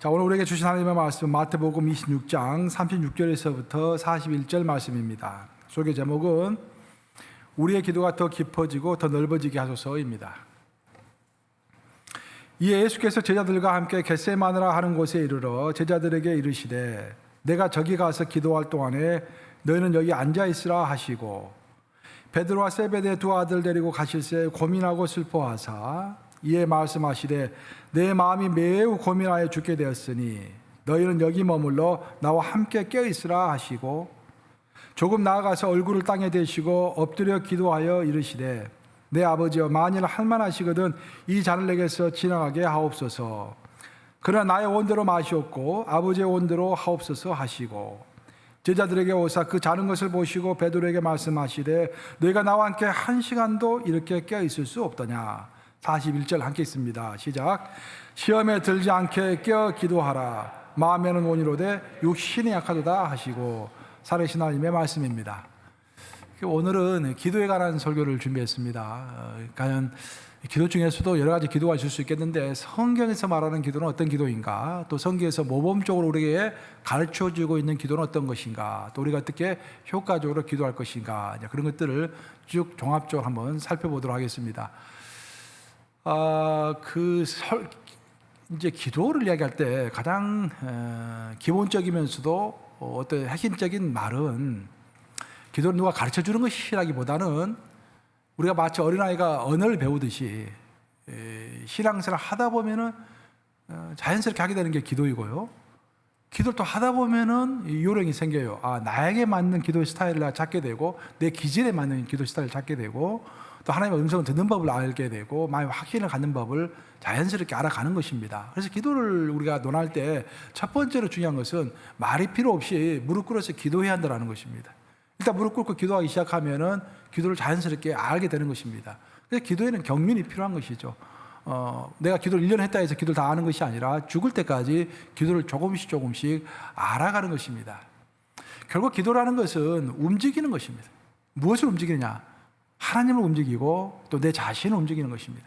자, 오늘 우리에게 주신 하나님의 말씀은 마태복음 26장 36절에서부터 41절 말씀입니다. 소개 제목은 우리의 기도가 더 깊어지고 더 넓어지게 하소서입니다. 이에 예수께서 제자들과 함께 겟세마네라 하는 곳에 이르러 제자들에게 이르시되 내가 저기 가서 기도할 동안에 너희는 여기 앉아 있으라 하시고 베드로와 세베대의 두 아들 데리고 가실새 고민하고 슬퍼하사 이에 말씀하시되 내 마음이 매우 고민하여 죽게 되었으니 너희는 여기 머물러 나와 함께 깨어있으라 하시고 조금 나아가서 얼굴을 땅에 대시고 엎드려 기도하여 이르시되 내 아버지여 만일 할만하시거든 이 잔을 내게서 지나가게 하옵소서. 그러나 나의 원대로 마시옵고 아버지의 원대로 하옵소서 하시고 제자들에게 오사 그 자는 것을 보시고 베드로에게 말씀하시되 너희가 나와 함께 한 시간도 이렇게 깨어있을 수 없더냐. 41절 함께 있습니다. 시작. 시험에 들지 않게 깨어 기도하라. 마음에는 온이로되 육신이 약하도다 하시고 살아계신 하나님의 말씀입니다. 오늘은 기도에 관한 설교를 준비했습니다. 과연 기도 중에서도 여러 가지 기도가 있을 수 있겠는데 성경에서 말하는 기도는 어떤 기도인가? 또 성경에서 모범적으로 우리에게 가르쳐주고 있는 기도는 어떤 것인가? 또 우리가 어떻게 효과적으로 기도할 것인가? 그런 것들을 쭉 종합적으로 한번 살펴보도록 하겠습니다. 이제 기도를 이야기할 때 가장 기본적이면서도 어떤 핵심적인 말은 기도를 누가 가르쳐 주는 것이라기보다는 우리가 마치 어린아이가 언어를 배우듯이 신앙생활을 하다 보면은 자연스럽게 하게 되는 게 기도이고요. 기도를 또 하다 보면은 요령이 생겨요. 나에게 맞는 기도 스타일을 찾게 되고 내 기질에 맞는 기도 스타일을 찾게 되고 또 하나님의 음성을 듣는 법을 알게 되고 마음의 확신을 갖는 법을 자연스럽게 알아가는 것입니다. 그래서 기도를 우리가 논할 때 첫 번째로 중요한 것은 말이 필요 없이 무릎 꿇어서 기도해야 한다는 것입니다. 일단 무릎 꿇고 기도하기 시작하면은 기도를 자연스럽게 알게 되는 것입니다. 그래서 기도에는 경륜이 필요한 것이죠. 내가 기도를 1년 했다 해서 기도를 다 아는 것이 아니라 죽을 때까지 기도를 조금씩 알아가는 것입니다. 결국 기도라는 것은 움직이는 것입니다. 무엇을 움직이느냐? 하나님을 움직이고 또 내 자신을 움직이는 것입니다.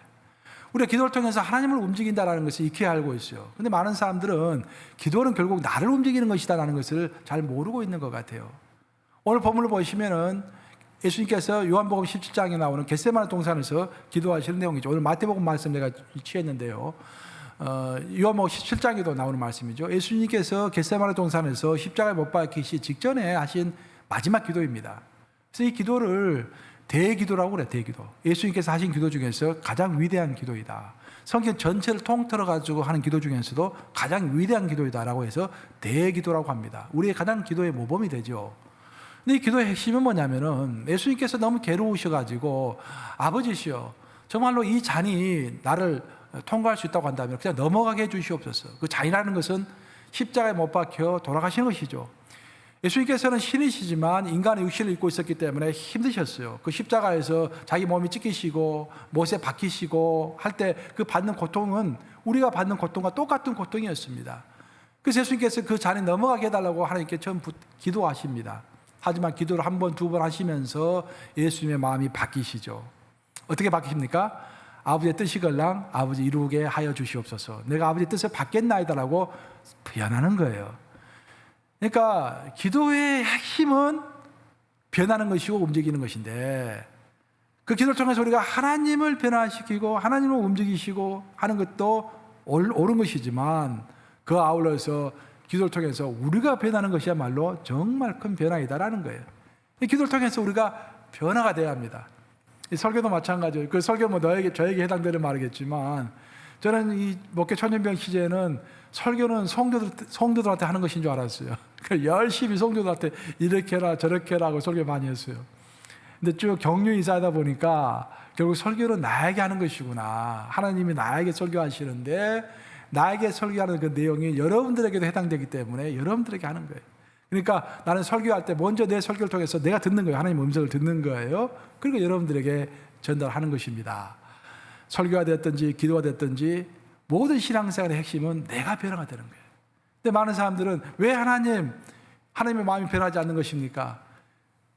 우리가 기도를 통해서 하나님을 움직인다는 것을 익히 알고 있어요. 그런데 많은 사람들은 기도는 결국 나를 움직이는 것이다라는 것을 잘 모르고 있는 것 같아요. 오늘 본문을 보시면은 예수님께서 요한복음 17장에 나오는 겟세마네 동산에서 기도하시는 내용이죠. 오늘 마태복음 말씀 내가 취했는데요. 요한복음 17장에도 나오는 말씀이죠. 예수님께서 겟세마네 동산에서 십자가에 못 박히시 직전에 하신 마지막 기도입니다. 그래서 이 기도를 대기도라고 그래요. 대기도. 예수님께서 하신 기도 중에서 가장 위대한 기도이다. 성경 전체를 통틀어 가지고 하는 기도 중에서도 가장 위대한 기도이다라고 해서 대기도라고 합니다. 우리의 가장 기도의 모범이 되죠. 근데 이 기도의 핵심은 뭐냐면은 예수님께서 너무 괴로우셔가지고 아버지시여 정말로 이 잔이 나를 통과할 수 있다고 한다면 그냥 넘어가게 해주시옵소서. 그 잔이라는 것은 십자가에 못 박혀 돌아가시는 것이죠. 예수님께서는 신이시지만 인간의 육신을 입고 있었기 때문에 힘드셨어요. 그 십자가에서 자기 몸이 찢기시고 못에 박히시고 할 때 그 받는 고통은 우리가 받는 고통과 똑같은 고통이었습니다. 그래서 예수님께서 그 잔이 넘어가게 해달라고 하나님께 처음 기도하십니다. 하지만 기도를 한 번, 두 번 하시면서 예수님의 마음이 바뀌시죠. 어떻게 바뀌십니까? 아버지의 뜻이걸랑 아버지 이루게 하여 주시옵소서. 내가 아버지의 뜻을 받겠나이다라고 변하는 거예요. 그러니까 기도의 핵심은 변하는 것이고 움직이는 것인데 그 기도를 통해서 우리가 하나님을 변화시키고 하나님을 움직이시고 하는 것도 옳은 것이지만 그 아울러서 기도를 통해서 우리가 변하는 것이야말로 정말 큰 변화이다라는 거예요. 이 기도를 통해서 우리가 변화가 돼야 합니다. 이 설교도 마찬가지예요. 그 설교는 저에게 해당되는 말이겠지만 저는 이 목회 천년병 시제에는 설교는 성도들한테 하는 것인 줄 알았어요. 열심히 성도들한테 이렇게 해라 저렇게 해라 하고 설교 많이 했어요. 근데 쭉 격려 인사하다 보니까 결국 설교는 나에게 하는 것이구나. 하나님이 나에게 설교하시는데 나에게 설교하는 그 내용이 여러분들에게도 해당되기 때문에 여러분들에게 하는 거예요. 그러니까 나는 설교할 때 먼저 내 설교를 통해서 내가 듣는 거예요. 하나님 음성을 듣는 거예요. 그리고 여러분들에게 전달하는 것입니다. 설교가 됐든지 기도가 됐든지 모든 신앙생활의 핵심은 내가 변화가 되는 거예요. 근데 많은 사람들은 왜 하나님의 마음이 변하지 않는 것입니까?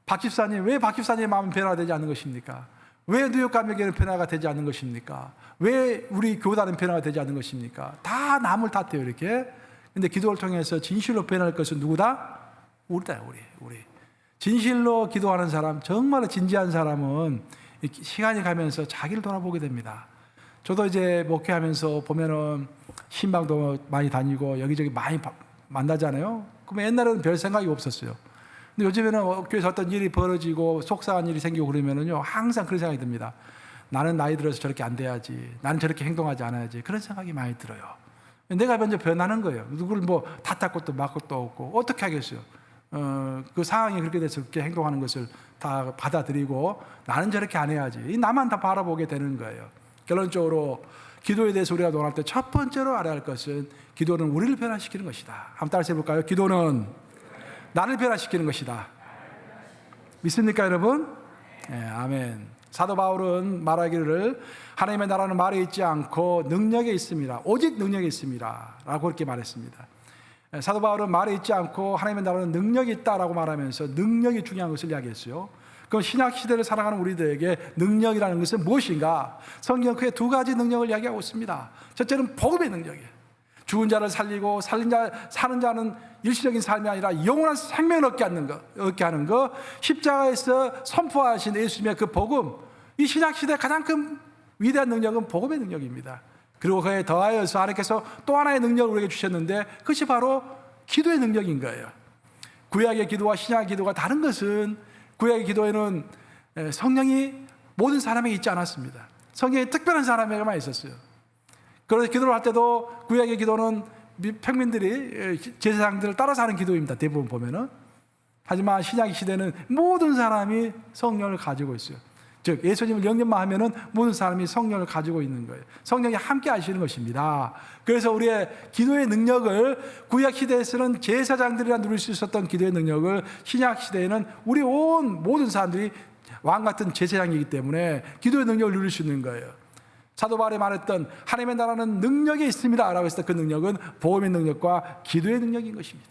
박 집사님, 왜 박 집사님의 마음이 변화가 되지 않는 것입니까? 왜 뉴욕 감역에는 변화가 되지 않는 것입니까? 왜 우리 교단은 변화가 되지 않는 것입니까? 다 남을 탓해요, 이렇게. 근데 기도를 통해서 진실로 변할 것은 누구다? 우리다, 우리. 진실로 기도하는 사람, 정말로 진지한 사람은 시간이 가면서 자기를 돌아보게 됩니다. 저도 이제 목회하면서 보면은 신방도 많이 다니고 여기저기 많이 만나잖아요. 그러면 옛날에는 별 생각이 없었어요. 근데 요즘에는 교회에서 어떤 일이 벌어지고 속상한 일이 생기고 그러면은요, 항상 그런 생각이 듭니다. 나는 나이 들어서 저렇게 안 돼야지. 나는 저렇게 행동하지 않아야지. 그런 생각이 많이 들어요. 내가 먼저 변하는 거예요. 누구를 뭐 탓할 것도 막 것도 없고 어떻게 하겠어요. 그 상황이 그렇게 돼서 그렇게 행동하는 것을 다 받아들이고 나는 저렇게 안 해야지. 나만 다 바라보게 되는 거예요. 결론적으로 기도에 대해서 우리가 논할 때 첫 번째로 알아야 할 것은 기도는 우리를 변화시키는 것이다. 한번 따라서 해볼까요? 기도는 나를 변화시키는 것이다. 믿습니까, 여러분? 네, 아멘. 사도 바울은 말하기를 하나님의 나라는 말에 있지 않고 능력에 있습니다. 오직 능력에 있습니다. 라고 그렇게 말했습니다. 사도 바울은 말에 있지 않고 하나님의 나라는 능력이 있다라고 말하면서 능력이 중요한 것을 이야기했어요. 그럼 신약 시대를 살아가는 우리들에게 능력이라는 것은 무엇인가? 성경 크게 두 가지 능력을 이야기하고 있습니다. 첫째는 복음의 능력이에요. 죽은 자를 살리고 사는 자는 일시적인 삶이 아니라 영원한 생명을 얻게 하는 것, 십자가에서 선포하신 예수님의 그 복음, 이 신약 시대의 가장 큰 위대한 능력은 복음의 능력입니다. 그리고 그에 더하여서 하나님께서 또 하나의 능력을 우리에게 주셨는데 그것이 바로 기도의 능력인 거예요. 구약의 기도와 신약의 기도가 다른 것은 구약의 기도에는 성령이 모든 사람에게 있지 않았습니다. 성령이 특별한 사람에게만 있었어요. 그래서 기도를 할 때도 구약의 기도는 평민들이 제사장들을 따라서 하는 기도입니다. 대부분 보면은. 하지만 신약 시대는 모든 사람이 성령을 가지고 있어요. 즉 예수님을 영접만 하면은 모든 사람이 성령을 가지고 있는 거예요. 성령이 함께 하시는 것입니다. 그래서 우리의 기도의 능력을 구약 시대에서는 제사장들이라 누릴 수 있었던 기도의 능력을 신약 시대에는 우리 온 모든 사람들이 왕 같은 제사장이기 때문에 기도의 능력을 누릴 수 있는 거예요. 사도 바울이 말했던 하나님의 나라는 능력이 있습니다 라고 했을 때 그 능력은 복음의 능력과 기도의 능력인 것입니다.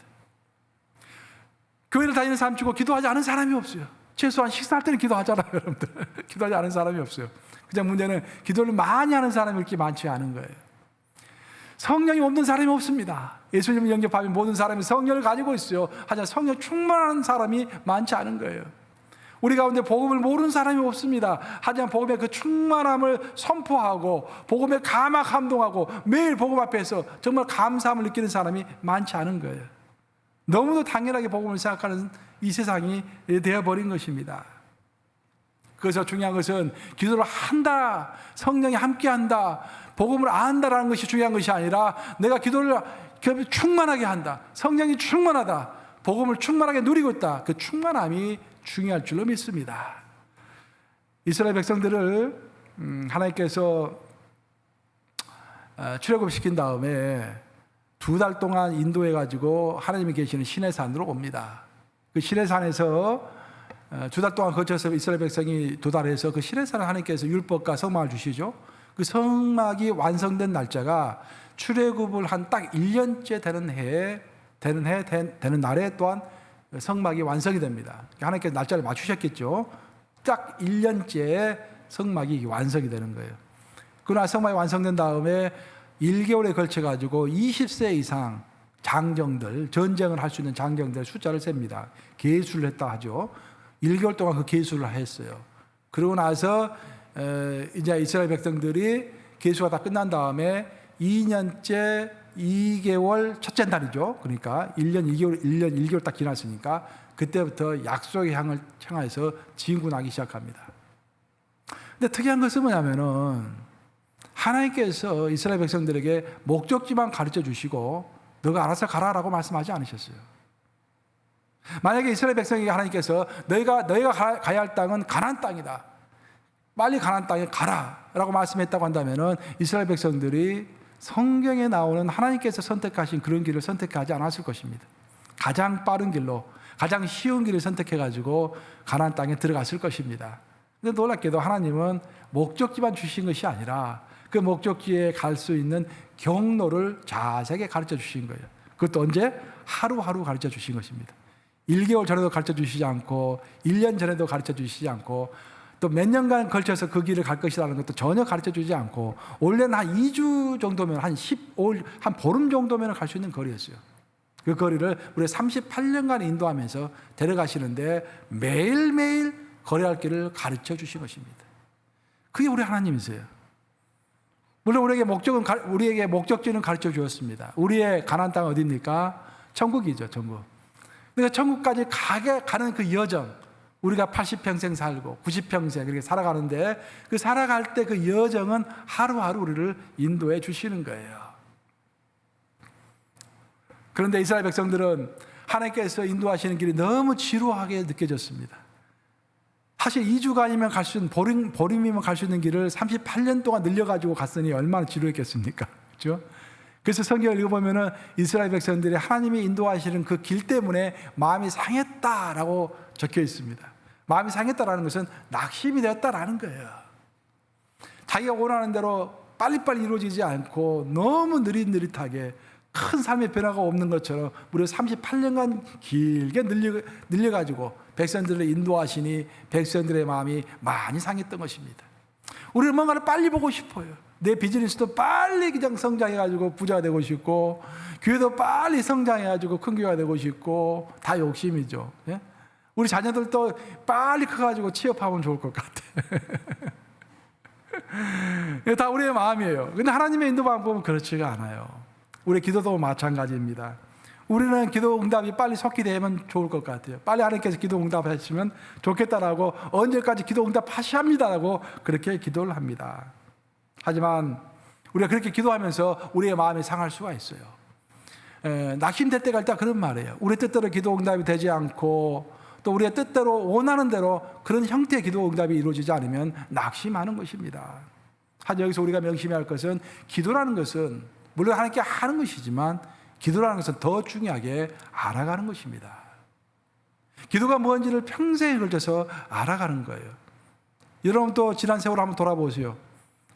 교회를 다니는 사람 치고 기도하지 않은 사람이 없어요. 최소한 식사할 때는 기도하잖아요, 여러분들. 기도하지 않은 사람이 없어요. 그냥 문제는 기도를 많이 하는 사람이 그렇게 많지 않은 거예요. 성령이 없는 사람이 없습니다. 예수님을 영접하면 모든 사람이 성령을 가지고 있어요. 하지만 성령 충만한 사람이 많지 않은 거예요. 우리 가운데 복음을 모르는 사람이 없습니다. 하지만 복음의 그 충만함을 선포하고 복음에 감동하고 매일 복음 앞에서 정말 감사함을 느끼는 사람이 많지 않은 거예요. 너무도 당연하게 복음을 생각하는 이 세상이 되어버린 것입니다. 그래서 중요한 것은 기도를 한다, 성령이 함께한다, 복음을 안다라는 것이 중요한 것이 아니라 내가 기도를 충만하게 한다, 성령이 충만하다, 복음을 충만하게 누리고 있다. 그 충만함이 중요할 줄로 믿습니다. 이스라엘 백성들을 하나님께서 출애굽시킨 다음에 2달 동안 인도해가지고 하나님이 계시는 시내산으로 옵니다. 그 시내산에서 2달 동안 거쳐서 이스라엘 백성이 도달해서 그 시내산을 하나님께서 율법과 성막을 주시죠. 그 성막이 완성된 날짜가 출애굽을 한 딱 1년째 되는 날에 또한 성막이 완성이 됩니다. 하나님께서 날짜를 맞추셨겠죠. 딱 1년째 성막이 완성이 되는 거예요. 그러나 성막이 완성된 다음에 1개월에 걸쳐가지고 20세 이상 장정들, 전쟁을 할 수 있는 장정들 숫자를 셉니다. 계수를 했다 하죠. 1개월 동안 그 계수를 했어요. 그러고 나서 이제 이스라엘 백성들이 계수가 다 끝난 다음에 2년째 2개월 첫째 날이죠. 그러니까 1년 1개월 딱 지났으니까 그때부터 약속의 향을 향해서 진군하기 시작합니다. 근데 특이한 것은 뭐냐면은 하나님께서 이스라엘 백성들에게 목적지만 가르쳐 주시고 너가 알아서 가라라고 말씀하지 않으셨어요. 만약에 이스라엘 백성에게 하나님께서 너희가 가야 할 땅은 가나안 땅이다, 빨리 가나안 땅에 가라라고 말씀했다고 한다면은 이스라엘 백성들이 성경에 나오는 하나님께서 선택하신 그런 길을 선택하지 않았을 것입니다. 가장 빠른 길로, 가장 쉬운 길을 선택해가지고 가나안 땅에 들어갔을 것입니다. 근데 놀랍게도 하나님은 목적지만 주신 것이 아니라 그 목적지에 갈 수 있는 경로를 자세하게 가르쳐 주신 거예요. 그것도 언제? 하루하루 가르쳐 주신 것입니다. 1개월 전에도 가르쳐 주시지 않고 1년 전에도 가르쳐 주시지 않고 또 몇 년간 걸쳐서 그 길을 갈 것이라는 것도 전혀 가르쳐 주지 않고 원래는 한 2주 정도면 한 보름 정도면 갈 수 있는 거리였어요. 그 거리를 우리 38년간 인도하면서 데려가시는데 매일매일 거래할 길을 가르쳐 주신 것입니다. 그게 우리 하나님이세요. 물론 우리에게 목적지는 가르쳐 주었습니다. 우리의 가나안 땅은 어디입니까? 천국이죠, 천국. 그러니까 천국까지 가는 그 여정, 우리가 80평생 살고 90평생 그렇게 살아가는데 그 살아갈 때 그 여정은 하루하루 우리를 인도해 주시는 거예요. 그런데 이스라엘 백성들은 하나님께서 인도하시는 길이 너무 지루하게 느껴졌습니다. 사실 2주간이면 갈 수 있는, 보름이면 갈 수 있는 길을 38년 동안 늘려가지고 갔으니 얼마나 지루했겠습니까? 그렇죠? 그래서 성경을 읽어보면은 이스라엘 백성들이 하나님이 인도하시는 그 길 때문에 마음이 상했다라고 적혀 있습니다. 마음이 상했다라는 것은 낙심이 되었다라는 거예요. 자기가 원하는 대로 빨리빨리 이루어지지 않고 너무 느릿느릿하게 큰 삶의 변화가 없는 것처럼 무려 38년간 길게 늘려가지고 백성들을 인도하시니 백성들의 마음이 많이 상했던 것입니다. 우리는 뭔가를 빨리 보고 싶어요. 내 비즈니스도 빨리 그냥 성장해가지고 부자가 되고 싶고 교회도 빨리 성장해가지고 큰 교회가 되고 싶고 다 욕심이죠. 예? 우리 자녀들도 빨리 커가지고 취업하면 좋을 것 같아. 다 우리의 마음이에요. 근데 하나님의 인도 방법은 그렇지가 않아요. 우리 기도도 마찬가지입니다. 우리는 기도 응답이 빨리 속히되면 좋을 것 같아요. 빨리 하나님께서 기도 응답하시면 좋겠다라고 언제까지 기도 응답하셔야합니다라고 그렇게 기도를 합니다. 하지만 우리가 그렇게 기도하면서 우리의 마음이 상할 수가 있어요. 낙심될 때가 있다 그런 말이에요. 우리 뜻대로 기도 응답이 되지 않고 또 우리의 뜻대로 원하는 대로 그런 형태의 기도 응답이 이루어지지 않으면 낙심하는 것입니다. 하지만 여기서 우리가 명심해야 할 것은 기도라는 것은 물론 하나님께 하는 것이지만 기도라는 것은 더 중요하게 알아가는 것입니다. 기도가 뭔지를 평생에 걸쳐서 알아가는 거예요. 여러분 또 지난 세월 한번 돌아보세요.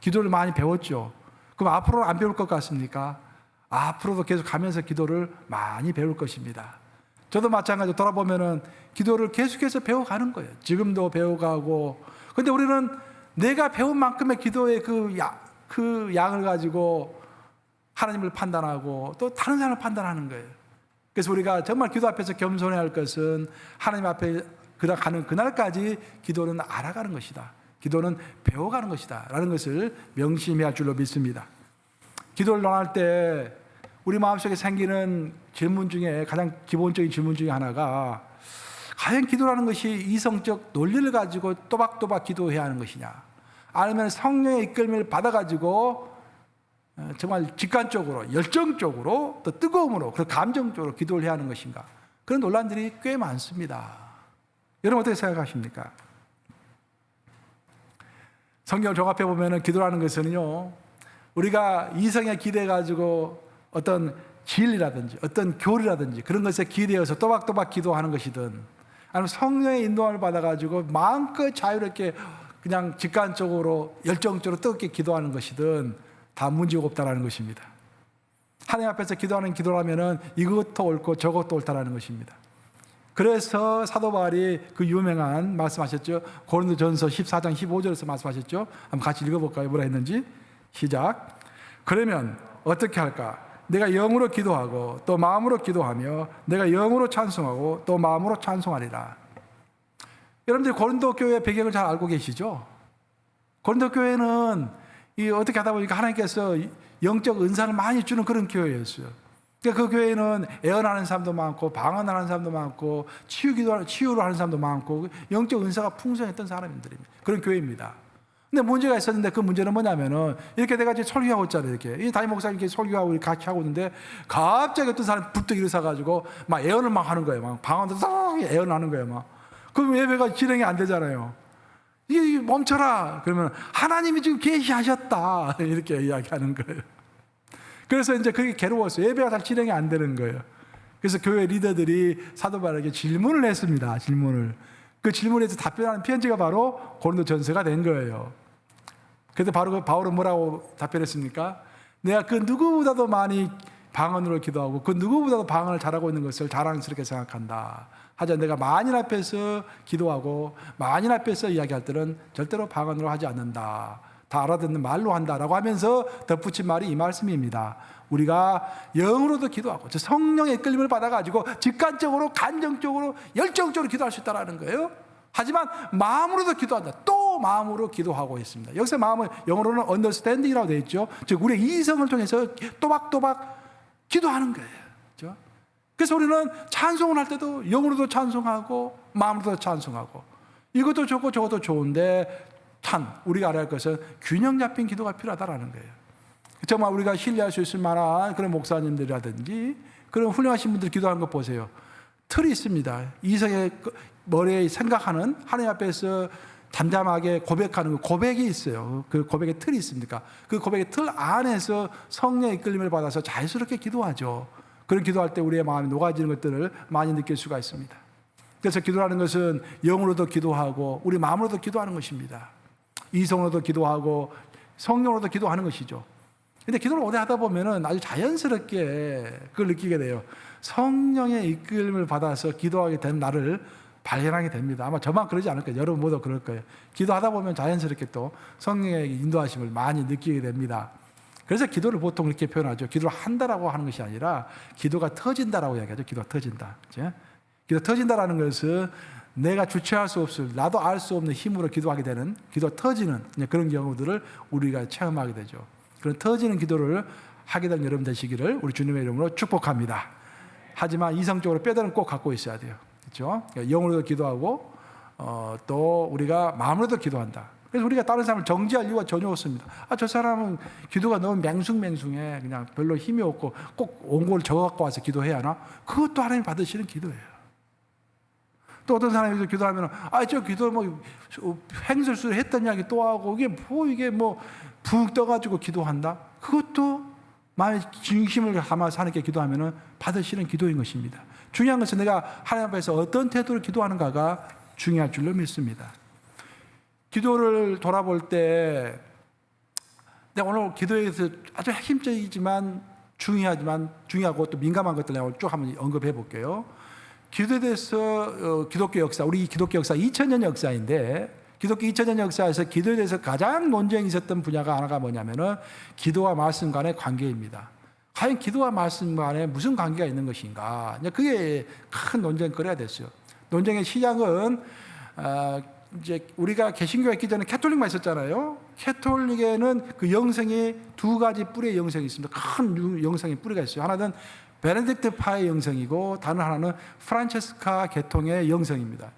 기도를 많이 배웠죠. 그럼 앞으로는 안 배울 것 같습니까? 앞으로도 계속 가면서 기도를 많이 배울 것입니다. 저도 마찬가지로 돌아보면은 기도를 계속해서 배워가는 거예요. 지금도 배워가고. 근데 우리는 내가 배운 만큼의 기도의 그 양을 가지고 하나님을 판단하고 또 다른 사람을 판단하는 거예요. 그래서 우리가 정말 기도 앞에서 겸손해야 할 것은 하나님 앞에 가는 그날까지 기도는 알아가는 것이다. 기도는 배워가는 것이다 라는 것을 명심해야 할 줄로 믿습니다. 기도를 논할 때 우리 마음속에 생기는 질문 중에 가장 기본적인 질문 중에 하나가 과연 기도라는 것이 이성적 논리를 가지고 또박또박 기도해야 하는 것이냐, 아니면 성령의 이끌림을 받아가지고 정말 직관적으로 열정적으로 또 뜨거움으로 그 감정적으로 기도를 해야 하는 것인가, 그런 논란들이 꽤 많습니다. 여러분 어떻게 생각하십니까? 성경을 종합해 보면 기도라는 것은요, 우리가 이성에 기대가지고 어떤 진리라든지 어떤 교리라든지 그런 것에 기대어서 또박또박 기도하는 것이든, 아니면 성령의 인도함을 받아가지고 마음껏 자유롭게 그냥 직관적으로 열정적으로 뜨겁게 기도하는 것이든 다 문제가 없다라는 것입니다. 하나님 앞에서 기도하는 기도라면은 이것도 옳고 저것도 옳다라는 것입니다. 그래서 사도 바울이 그 유명한 말씀하셨죠. 고린도전서 14장 15절에서 말씀하셨죠. 한번 같이 읽어볼까요? 뭐라 했는지. 시작. 그러면 어떻게 할까? 내가 영으로 기도하고 또 마음으로 기도하며 내가 영으로 찬송하고 또 마음으로 찬송하리라. 여러분들이 고린도 교회의 배경을 잘 알고 계시죠? 고린도 교회는 어떻게 하다 보니까 하나님께서 영적 은사를 많이 주는 그런 교회였어요. 그러니까 그 교회는 애언하는 사람도 많고 방언하는 사람도 많고 치유를 하는 사람도 많고 영적 은사가 풍성했던 사람들입니다. 그런 교회입니다. 근데 문제가 있었는데 그 문제는 뭐냐면은 이렇게 내가 지금 설교하고 있잖아요. 이렇게 이 담임 목사님 이렇게 설교하고 같이 하고 있는데 갑자기 어떤 사람이 불떡 일어서가지고 막 애언을 막 하는 거예요. 막 방언도 딱 애언하는 거예요. 막 그럼 예배가 진행이 안 되잖아요. 이게 멈춰라. 그러면 하나님이 지금 계시하셨다 이렇게 이야기하는 거예요. 그래서 이제 그게 괴로웠어요. 예배가 잘 진행이 안 되는 거예요. 그래서 교회 리더들이 사도 바울에게 질문을 했습니다. 질문을. 그 질문에서 답변하는 편지가 바로 고린도전서가 된 거예요. 그래서 바울은 뭐라고 답변했습니까? 내가 그 누구보다도 많이 방언으로 기도하고 그 누구보다도 방언을 잘하고 있는 것을 자랑스럽게 생각한다. 하지만 내가 만인 앞에서 기도하고 만인 앞에서 이야기할 때는 절대로 방언으로 하지 않는다. 다 알아듣는 말로 한다라고 하면서 덧붙인 말이 이 말씀입니다. 우리가 영으로도 기도하고 성령의 이끌림을 받아가지고 직관적으로 감정적으로 열정적으로 기도할 수 있다는 거예요. 하지만 마음으로도 기도한다. 또 마음으로 기도하고 있습니다. 여기서 마음은 영어로는 understanding이라고 되어 있죠. 즉 우리의 이성을 통해서 또박또박 기도하는 거예요. 그렇죠? 그래서 우리는 찬송을 할 때도 영으로도 찬송하고 마음으로도 찬송하고 이것도 좋고 저것도 좋은데 우리가 알아야 할 것은 균형 잡힌 기도가 필요하다는 거예요. 정말 우리가 신뢰할 수 있을 만한 그런 목사님들이라든지 그런 훌륭하신 분들 기도하는 거 보세요. 틀이 있습니다. 이성의 머리에 생각하는 하나님 앞에서 담담하게 고백하는 고백이 있어요. 그 고백의 틀이 있습니까? 그 고백의 틀 안에서 성령의 이끌림을 받아서 자연스럽게 기도하죠. 그런 기도할 때 우리의 마음이 녹아지는 것들을 많이 느낄 수가 있습니다. 그래서 기도하는 것은 영으로도 기도하고 우리 마음으로도 기도하는 것입니다. 이성으로도 기도하고 성령으로도 기도하는 것이죠. 근데 기도를 오래 하다 보면은 아주 자연스럽게 그걸 느끼게 돼요. 성령의 이끌림을 받아서 기도하게 된 나를 발견하게 됩니다. 아마 저만 그러지 않을 거예요. 여러분 모두 그럴 거예요. 기도하다 보면 자연스럽게 또 성령의 인도하심을 많이 느끼게 됩니다. 그래서 기도를 보통 이렇게 표현하죠. 기도를 한다라고 하는 것이 아니라 기도가 터진다라고 이야기하죠. 기도가 터진다. 그렇죠? 기도 터진다라는 것은 내가 주체할 수 없을, 나도 알 수 없는 힘으로 기도하게 되는, 기도가 터지는 그런 경우들을 우리가 체험하게 되죠. 그런 터지는 기도를 하게 된 여러분 되시기를 우리 주님의 이름으로 축복합니다. 하지만 이성적으로 뼈대는 꼭 갖고 있어야 돼요. 그렇죠? 영으로도 기도하고 또 우리가 마음으로도 기도한다. 그래서 우리가 다른 사람을 정죄할 이유가 전혀 없습니다. 저 사람은 기도가 너무 맹숭맹숭해. 그냥 별로 힘이 없고 꼭 원고를 적어갖고 와서 기도해야 하나? 그것도 하나님 받으시는 기도예요. 또 어떤 사람이 기도하면 저 기도 횡설수설 했던 이야기 또 하고 이게 붕 떠가지고 기도한다? 그것도 마음의 진심을 담아서 하나님께 기도하면 받으시는 기도인 것입니다. 중요한 것은 내가 하나님 앞에서 어떤 태도로 기도하는가가 중요할 줄로 믿습니다. 기도를 돌아볼 때 내가 오늘 기도에 대해서 아주 핵심적이지만 중요하고 또 민감한 것들 내가 쭉 한번 언급해 볼게요. 기도에 대해서 기독교 역사, 우리 기독교 역사 2000년 역사인데 기독교 2000년 역사에서 기도에 대해서 가장 논쟁이 있었던 분야가 하나가 뭐냐면은 기도와 말씀 간의 관계입니다. 과연 기도와 말씀 간에 무슨 관계가 있는 것인가? 그게 큰 논쟁거리가 됐어요. 논쟁의 시작은 이제 우리가 개신교에 있기 전에 캐톨릭만 있었잖아요. 캐톨릭에는 그 영성이 두 가지 뿌리의 영성이 있습니다. 큰 영성의 뿌리가 있어요. 하나는 베네딕트파의 영성이고 다른 하나는 프란체스카 계통의 영성입니다.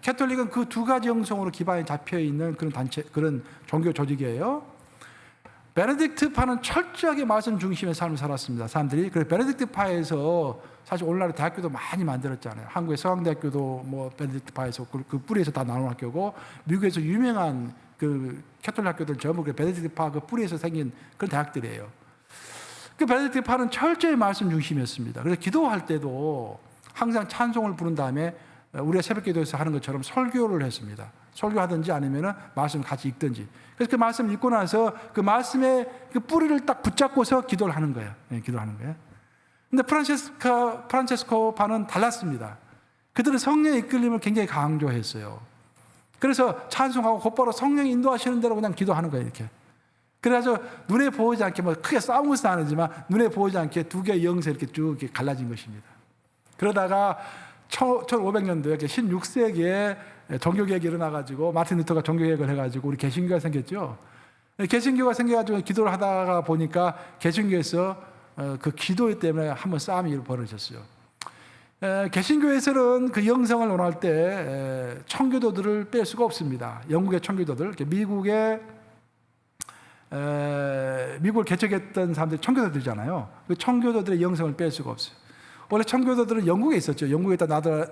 캐톨릭은 그 두 가지 영성으로 기반이 잡혀 있는 그런 단체, 그런 종교 조직이에요. 베네딕트파는 철저하게 말씀 중심의 삶을 살았습니다. 사람들이. 그래서 베네딕트파에서 사실 오늘날의 대학교도 많이 만들었잖아요. 한국의 서강대학교도 베네딕트파에서 그 뿌리에서 다 나온 학교고, 미국에서 유명한 그 캐톨릭 학교들 전부 그 베네딕트파 그 뿌리에서 생긴 그런 대학들이에요. 그 베네딕트파는 철저히 말씀 중심이었습니다. 그래서 기도할 때도 항상 찬송을 부른 다음에 우리가 새벽 기도에서 하는 것처럼 설교를 했습니다. 설교하든지 아니면 말씀을 같이 읽든지. 그래서 그 말씀을 읽고 나서 그 말씀의 그 뿌리를 딱 붙잡고서 기도를 하는 거예요. 기도하는 거예요. 근데 프란체스코파는 달랐습니다. 그들은 성령의 이끌림을 굉장히 강조했어요. 그래서 찬송하고 곧바로 성령이 인도하시는 대로 그냥 기도하는 거예요, 이렇게. 그래서 눈에 보이지 않게 크게 싸운 것은 아니지만 눈에 보이지 않게 두 개의 영성이 이렇게 쭉 이렇게 갈라진 것입니다. 그러다가 1500년도에 16세기에 종교개혁이 일어나가지고 마틴 루터가 종교개혁을 해가지고 우리 개신교가 생겼죠. 개신교가 생겨가지고 기도를 하다가 보니까 개신교에서 그 기도 때문에 한번 싸움이 벌어졌어요. 개신교에서는 그 영성을 논할 때 청교도들을 뺄 수가 없습니다. 영국의 청교도들, 미국을 개척했던 사람들이 청교도들이잖아요. 그 청교도들의 영성을 뺄 수가 없어요. 원래 청교도들은 영국에 있었죠. 영국에 있다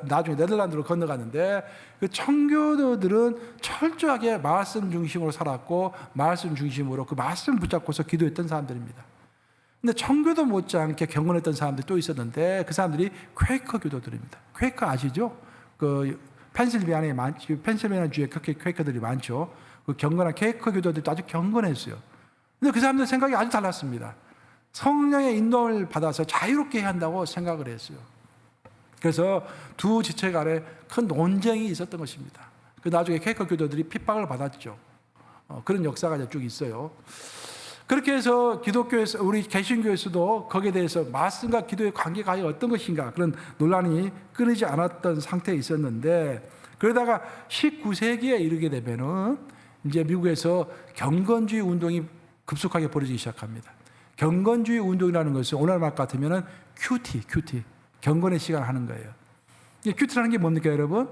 나중에 네덜란드로 건너갔는데 그 청교도들은 철저하게 말씀 중심으로 살았고 말씀 중심으로 그 말씀 붙잡고서 기도했던 사람들입니다. 근데 청교도 못지않게 경건했던 사람들이 또 있었는데 그 사람들이 퀘이커 교도들입니다. 퀘이커 아시죠? 그 펜실베니아 주에 그렇게 퀘이커들이 많죠. 그 경건한 퀘이커 교도들도 아주 경건했어요. 근데 그 사람들 생각이 아주 달랐습니다. 성령의 인도를 받아서 자유롭게 해야 한다고 생각을 했어요. 그래서 두 지체 간에 큰 논쟁이 있었던 것입니다. 그 나중에 케이커 교도들이 핍박을 받았죠. 그런 역사가 이제 쭉 있어요. 그렇게 해서 기독교에서, 우리 개신교에서도 거기에 대해서 말씀과 기도의 관계가 어떤 것인가 그런 논란이 끊이지 않았던 상태에 있었는데, 그러다가 19세기에 이르게 되면은 이제 미국에서 경건주의 운동이 급속하게 벌어지기 시작합니다. 경건주의 운동이라는 것은 오늘 말 같으면은 큐티, 경건의 시간 하는 거예요. 큐티라는 게 뭡니까, 여러분?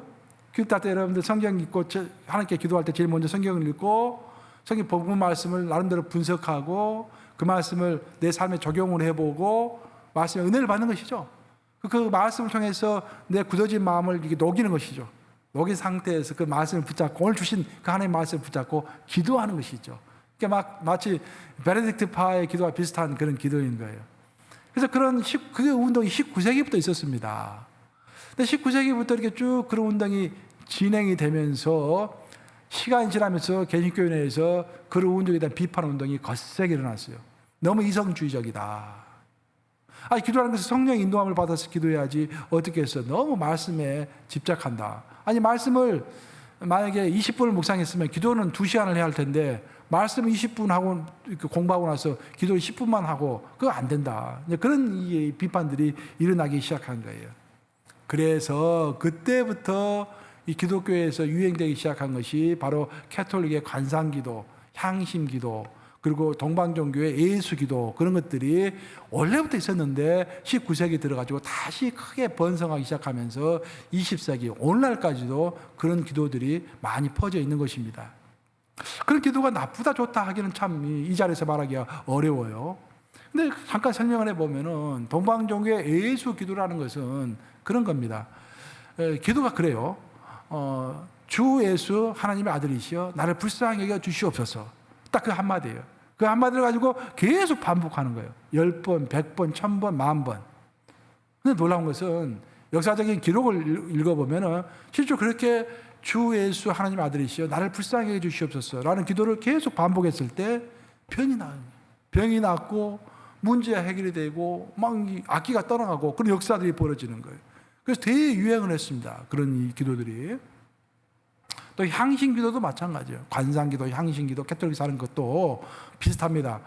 큐티 할 때 여러분들 성경 읽고 하나님께 기도할 때 제일 먼저 성경을 읽고 성경 복음 말씀을 나름대로 분석하고 그 말씀을 내 삶에 적용을 해보고 말씀의 은혜를 받는 것이죠. 그 말씀을 통해서 내 굳어진 마음을 이렇게 녹이는 것이죠. 녹인 상태에서 그 말씀을 붙잡고 오늘 주신 그 하나님의 말씀을 붙잡고 기도하는 것이죠. 그러니까 마치 베네딕트 파의 기도와 비슷한 그런 기도인 거예요. 그래서 그 운동이 19세기부터 있었습니다. 근데 19세기부터 이렇게 쭉 그런 운동이 진행이 되면서 시간이 지나면서 개신교회 내에서 그런 운동에 대한 비판 운동이 거세게 일어났어요. 너무 이성주의적이다. 기도하는 것은 성령의 인도함을 받아서 기도해야지 어떻게 해서 너무 말씀에 집착한다. 말씀을 만약에 20분을 묵상했으면 기도는 2시간을 해야 할 텐데 말씀 20분 하고 공부하고 나서 기도를 10분만 하고 그거 안 된다. 그런 비판들이 일어나기 시작한 거예요. 그래서 그때부터 이 기독교에서 유행되기 시작한 것이 바로 캐톨릭의 관상기도, 향심기도, 그리고 동방종교의 예수기도, 그런 것들이 원래부터 있었는데 19세기 들어가지고 다시 크게 번성하기 시작하면서 20세기 오늘날까지도 그런 기도들이 많이 퍼져 있는 것입니다. 그런 기도가 나쁘다 좋다 하기는 참 이 자리에서 말하기가 어려워요. 근데 잠깐 설명을 해보면은 동방종교의 예수기도라는 것은 그런 겁니다. 기도가 그래요. 주 예수 하나님의 아들이시여 나를 불쌍히 여겨 주시옵소서. 딱 그 한마디예요. 그 한마디를 가지고 계속 반복하는 거예요. 10번, 100번, 1000번, 10,000번. 근데 놀라운 것은 역사적인 기록을 읽어보면은 실제로 그렇게 주 예수 하나님의 아들이시여 나를 불쌍히 여겨 주시옵소서 라는 기도를 계속 반복했을 때 병이 나요. 병이 낫고 문제가 해결이 되고 막 악기가 떠나가고 그런 역사들이 벌어지는 거예요. 그래서 대유행을 했습니다. 그런 이 기도들이. 또 향신기도도 마찬가지예요. 관상기도, 향신기도, 캐톨릭에서 하는 것도 비슷합니다.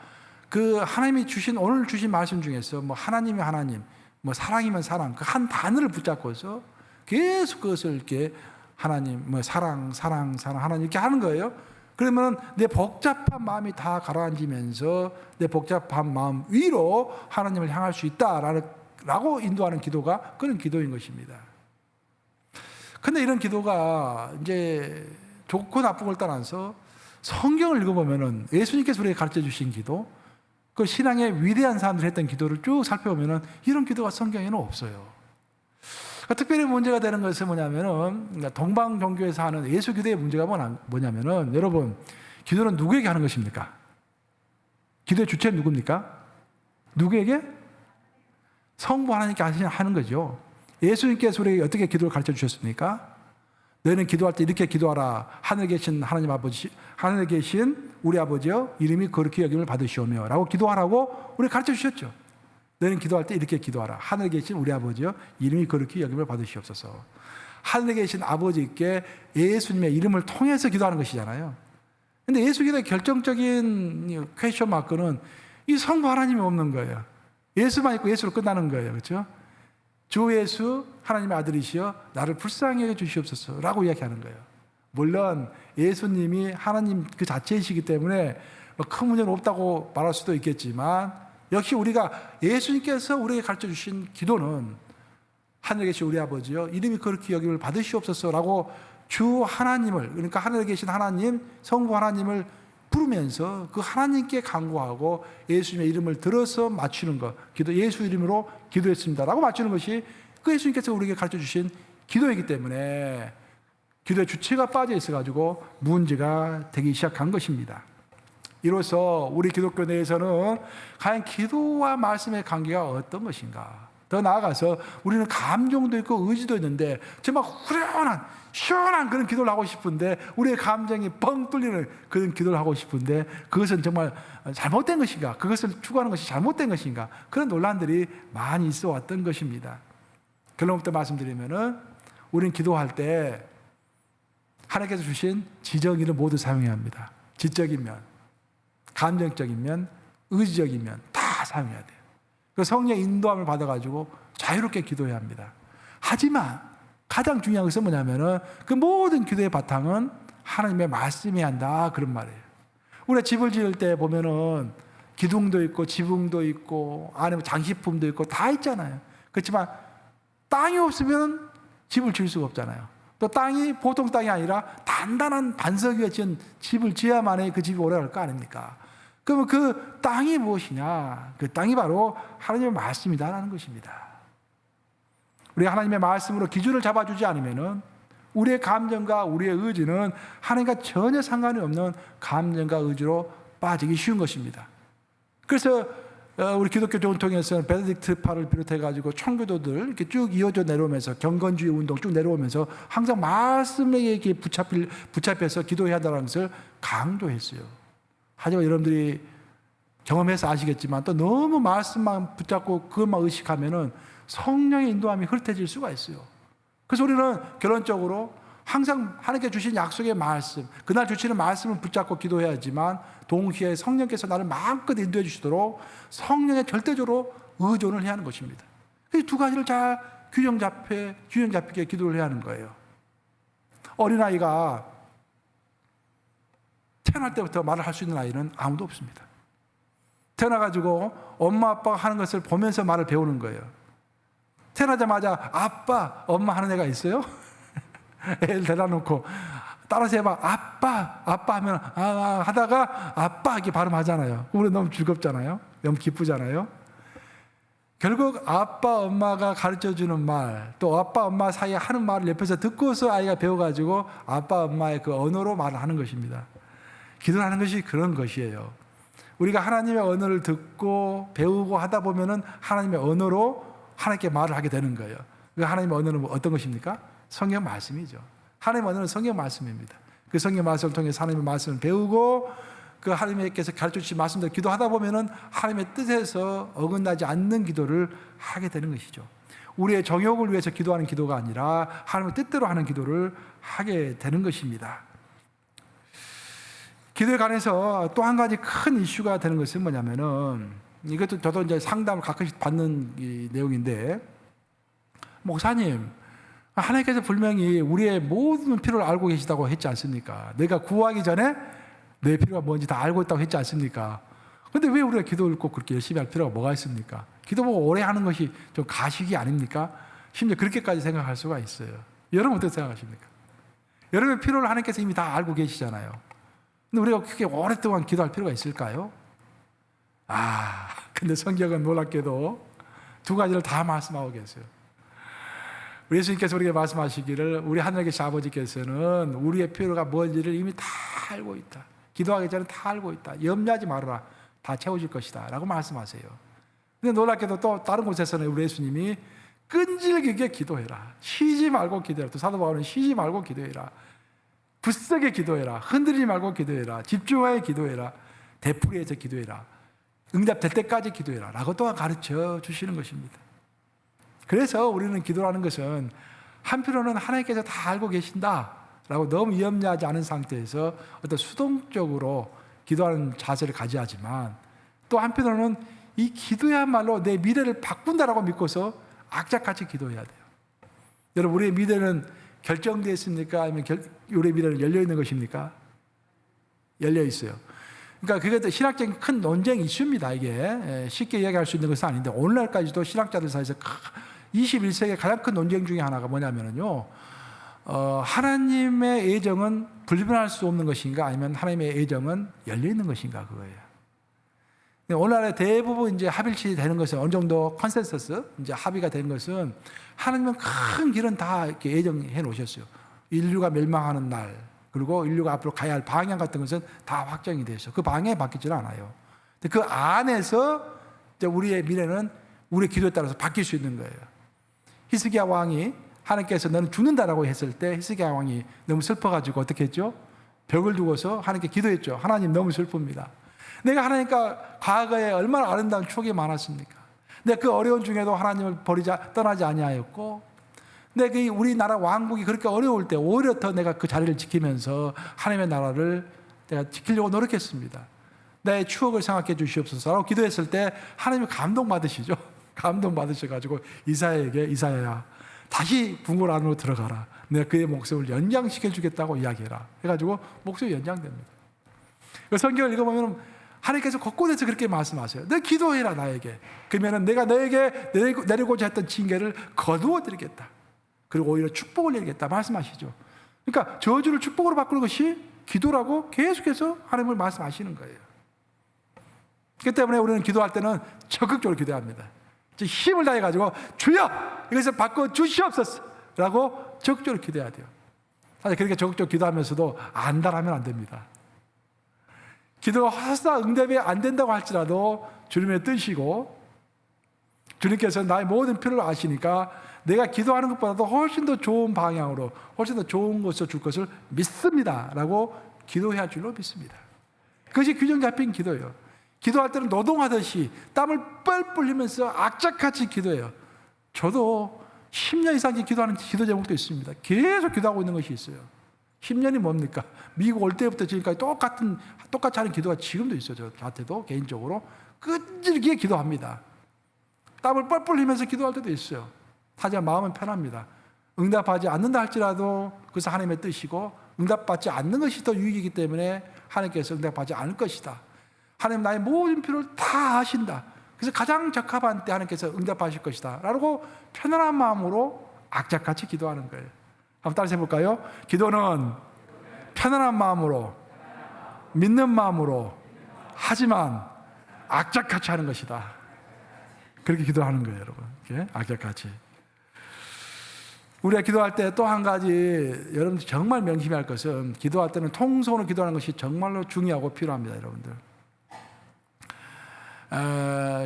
그 하나님이 주신, 오늘 주신 말씀 중에서 뭐 하나님이 하나님, 뭐 사랑이면 사랑, 그 한 단어를 붙잡고서 계속 그것을 이렇게 하나님, 뭐 사랑, 하나님 이렇게 하는 거예요. 그러면 내 복잡한 마음이 다 가라앉으면서 내 복잡한 마음 위로 하나님을 향할 수 있다라고 인도하는 기도가 그런 기도인 것입니다. 근데 이런 기도가 이제 좋고 나쁘고를 떠나서 성경을 읽어보면은 예수님께서 우리에게 가르쳐 주신 기도, 그 신앙의 위대한 사람들이 했던 기도를 쭉 살펴보면은 이런 기도가 성경에는 없어요. 특별히 문제가 되는 것은 뭐냐면은 동방 종교에서 하는 예수 기도의 문제가 뭐냐면은 여러분, 기도는 누구에게 하는 것입니까? 기도의 주체는 누굽니까? 누구에게? 성부 하나님께 하는 거죠. 예수님께서 우리에게 어떻게 기도를 가르쳐 주셨습니까? 너희는 기도할 때 이렇게 기도하라. 하늘에 계신 하나님 아버지, 하늘에 계신 우리 아버지여 이름이 거룩히 여김을 받으시오며 라고 기도하라고 우리 가르쳐 주셨죠. 너희는 기도할 때 이렇게 기도하라. 하늘에 계신 우리 아버지여 이름이 거룩히 여김을 받으시옵소서. 하늘에 계신 아버지께 예수님의 이름을 통해서 기도하는 것이잖아요. 근데 예수 기도의 결정적인 퀘스천 마크는 이 성부 하나님이 없는 거예요. 예수만 있고 예수로 끝나는 거예요. 그렇죠? 주 예수 하나님의 아들이시여 나를 불쌍히 여겨 주시옵소서 라고 이야기하는 거예요. 물론 예수님이 하나님 그 자체이시기 때문에 큰 문제는 없다고 말할 수도 있겠지만 역시 우리가 예수님께서 우리에게 가르쳐 주신 기도는 하늘에 계신 우리 아버지여 이름이 거룩히 여김을 받으시옵소서 라고 주 하나님을, 그러니까 하늘에 계신 하나님, 성부 하나님을 부르면서 그 하나님께 간구하고 예수님의 이름을 들어서 맞추는 것, 기도 예수 이름으로 기도했습니다 라고 맞추는 것이 그 예수님께서 우리에게 가르쳐 주신 기도이기 때문에 기도의 주체가 빠져 있어가지고 문제가 되기 시작한 것입니다. 이로써 우리 기독교 내에서는 과연 기도와 말씀의 관계가 어떤 것인가? 더 나아가서 우리는 감정도 있고 의지도 있는데 정말 후련한 시원한 그런 기도를 하고 싶은데 우리의 감정이 뻥 뚫리는 그런 기도를 하고 싶은데 그것은 정말 잘못된 것인가? 그것을 추구하는 것이 잘못된 것인가? 그런 논란들이 많이 있어 왔던 것입니다. 결론부터 말씀드리면은 우리는 기도할 때 하나님께서 주신 지정의를 모두 사용해야 합니다. 지적인 면, 감정적인 면, 의지적인 면 다 사용해야 돼요. 그 성령의 인도함을 받아가지고 자유롭게 기도해야 합니다. 하지만 가장 중요한 것은 뭐냐면은 그 모든 기도의 바탕은 하나님의 말씀이 한다 그런 말이에요. 우리가 집을 지을 때 보면은 기둥도 있고 지붕도 있고 안에 장식품도 있고 다 있잖아요. 그렇지만 땅이 없으면 집을 지을 수가 없잖아요. 또 땅이 보통 땅이 아니라 단단한 반석 위에 지은 집을 지어야만이 그 집이 오래갈 거 아닙니까? 그러면 그 땅이 무엇이냐? 그 땅이 바로 하나님의 말씀이다라는 것입니다. 우리가 하나님의 말씀으로 기준을 잡아주지 않으면은 우리의 감정과 우리의 의지는 하나님과 전혀 상관이 없는 감정과 의지로 빠지기 쉬운 것입니다. 그래서 우리 기독교 전통에서는 베네딕트파를 비롯해가지고 청교도들 이렇게 쭉 이어져 내려오면서 경건주의 운동 쭉 내려오면서 항상 말씀에 이렇게 붙잡혀서 기도해야 한다는 것을 강조했어요. 하지만 여러분들이 경험해서 아시겠지만 또 너무 말씀만 붙잡고 그것만 의식하면은 성령의 인도함이 흐릿해질 수가 있어요. 그래서 우리는 결론적으로 항상 하나님께 주신 약속의 말씀, 그날 주시는 말씀을 붙잡고 기도해야 하지만 동시에 성령께서 나를 마음껏 인도해 주시도록 성령에 절대적으로 의존을 해야 하는 것입니다. 이 두 가지를 잘 균형 잡히게 기도를 해야 하는 거예요. 어린아이가 태어날 때부터 말을 할 수 있는 아이는 아무도 없습니다. 태어나가지고 엄마 아빠가 하는 것을 보면서 말을 배우는 거예요. 태어나자마자 아빠, 엄마 하는 애가 있어요? 애를 데려다 놓고 따라서 해봐. 아빠, 아빠 하면 하다가 아빠 이렇게 발음하잖아요. 우리 너무 즐겁잖아요. 너무 기쁘잖아요. 결국 아빠, 엄마가 가르쳐주는 말, 또 아빠, 엄마 사이에 하는 말을 옆에서 듣고서 아이가 배워가지고 아빠, 엄마의 그 언어로 말을 하는 것입니다. 기도하는 것이 그런 것이에요. 우리가 하나님의 언어를 듣고 배우고 하다 보면은 하나님의 언어로 하나님께 말을 하게 되는 거예요. 그 하나님의 언어는 어떤 것입니까? 성경 말씀이죠. 하나님의 언어는 성경 말씀입니다. 그 성경 말씀을 통해서 하나님의 말씀을 배우고 그 하나님께서 가르쳐 주신 말씀대로 기도하다 보면은 하나님의 뜻에서 어긋나지 않는 기도를 하게 되는 것이죠. 우리의 정욕을 위해서 기도하는 기도가 아니라 하나님의 뜻대로 하는 기도를 하게 되는 것입니다. 기도에 관해서 또 한 가지 큰 이슈가 되는 것은 뭐냐면은 이것도 저도 이제 상담을 가끔씩 받는 이 내용인데, 목사님, 하나님께서 분명히 우리의 모든 필요를 알고 계시다고 했지 않습니까? 내가 구하기 전에 내 필요가 뭔지 다 알고 있다고 했지 않습니까? 그런데 왜 우리가 기도를 꼭 그렇게 열심히 할 필요가 뭐가 있습니까? 기도 보고 오래 하는 것이 좀 가식이 아닙니까? 심지어 그렇게까지 생각할 수가 있어요. 여러분 어떻게 생각하십니까? 여러분의 필요를 하나님께서 이미 다 알고 계시잖아요. 근데 우리가 그렇게 오랫동안 기도할 필요가 있을까요? 근데 성경은 놀랍게도 두 가지를 다 말씀하고 계세요. 우리 예수님께서 우리에게 말씀하시기를 우리 하늘에 계신 아버지께서는 우리의 필요가 뭔지를 이미 다 알고 있다. 기도하기 전에 다 알고 있다. 염려하지 말아라. 다 채워줄 것이다. 라고 말씀하세요. 근데 놀랍게도 또 다른 곳에서는 우리 예수님이 끈질기게 기도해라. 쉬지 말고 기도해라. 또 사도 바울은 쉬지 말고 기도해라. 굳세게 기도해라. 흔들리지 말고 기도해라. 집중하여 기도해라. 되풀이해서 기도해라. 응답될 때까지 기도해라. 라고 또한 가르쳐 주시는 것입니다. 그래서 우리는 기도라는 것은 한편으로는 하나님께서 다 알고 계신다 라고 너무 염려하지 않은 상태에서 어떤 수동적으로 기도하는 자세를 가져야 하지만, 또 한편으로는 이 기도야말로 내 미래를 바꾼다라고 믿고서 악착같이 기도해야 돼요. 여러분, 우리의 미래는 결정되어 있습니까? 아니면 우리의 미래는 열려있는 것입니까? 열려있어요. 그러니까 그게 신학적인 큰 논쟁 이슈입니다. 이게 쉽게 이야기할 수 있는 것은 아닌데, 오늘날까지도 신학자들 사이에서 21세기의 가장 큰 논쟁 중에 하나가 뭐냐면요, 하나님의 예정은 불변할 수 없는 것인가, 아니면 하나님의 예정은 열려 있는 것인가, 그거예요. 오늘날에 대부분 이제 합일치 되는 것은 어느 정도 컨센서스, 이제 합의가 된 것은 하나님은 큰 길은 다 이렇게 예정해 놓으셨어요. 인류가 멸망하는 날, 그리고 인류가 앞으로 가야 할 방향 같은 것은 다 확정이 되어 있어요. 그 방향이 바뀌지는 않아요. 근데 그 안에서 이제 우리의 미래는 우리의 기도에 따라서 바뀔 수 있는 거예요. 히스기야 왕이 하나님께서 너는 죽는다라고 했을 때 히스기야 왕이 너무 슬퍼가지고 어떻게 했죠? 벽을 두고서 하나님께 기도했죠. 하나님 너무 슬픕니다. 내가 하나님과 과거에 얼마나 아름다운 추억이 많았습니까? 내가 그 어려운 중에도 하나님을 떠나지 아니하였고, 내가 우리나라 왕국이 그렇게 어려울 때 오히려 더 내가 그 자리를 지키면서 하나님의 나라를 내가 지키려고 노력했습니다. 내 추억을 생각해 주시옵소서라고 기도했을 때 하나님이 감동받으시죠. 감동받으셔가지고 이사야야 다시 궁궐 안으로 들어가라. 내가 그의 목숨을 연장시켜 주겠다고 이야기해라. 해가지고 목숨이 연장됩니다. 그 성경을 읽어보면 하나님께서 곳곳에서 그렇게 말씀하세요. 너 기도해라 나에게. 그러면 내가 너에게 내리고자 했던 징계를 거두어 드리겠다. 그리고 오히려 축복을 내리겠다 말씀하시죠. 그러니까 저주를 축복으로 바꾸는 것이 기도라고 계속해서 하나님을 말씀하시는 거예요. 그렇기 때문에 우리는 기도할 때는 적극적으로 기도합니다. 힘을 다해가지고 주여 이것을 바꿔주시옵소서 라고 적극적으로 기도해야 돼요. 사실 그렇게 적극적으로 기도하면서도 안달하면 안 됩니다. 기도가 설사 응답이 안 된다고 할지라도 주님의 뜻이고 주님께서 나의 모든 필요를 아시니까 내가 기도하는 것보다도 훨씬 더 좋은 방향으로 훨씬 더 좋은 것을 줄 것을 믿습니다 라고 기도해야 할 줄로 믿습니다. 그것이 규정 잡힌 기도예요. 기도할 때는 노동하듯이 땀을 뻘뻘 흘리면서 악착같이 기도해요. 저도 10년 이상 기도하는 기도 제목도 있습니다. 계속 기도하고 있는 것이 있어요. 10년이 뭡니까? 미국 올 때부터 지금까지 똑같이 하는 기도가 지금도 있어요. 저한테도 개인적으로 끈질기게 기도합니다. 땀을 뻘뻘 흘리면서 기도할 때도 있어요. 하지만 마음은 편합니다. 응답하지 않는다 할지라도 그것은 하나님의 뜻이고 응답받지 않는 것이 더 유익이기 때문에 하나님께서 응답하지 않을 것이다. 하나님 나의 모든 필요를 다 아신다. 그래서 가장 적합한 때 하나님께서 응답하실 것이다 라고 편안한 마음으로 악착같이 기도하는 거예요. 한번 따라서 해볼까요? 기도는 편안한 마음으로 믿는 마음으로 하지만 악착같이 하는 것이다. 그렇게 기도하는 거예요, 여러분. 이렇게 악착같이. 우리가 기도할 때 또 한 가지 여러분들 정말 명심해야 할 것은 기도할 때는 통성으로 기도하는 것이 정말로 중요하고 필요합니다, 여러분들.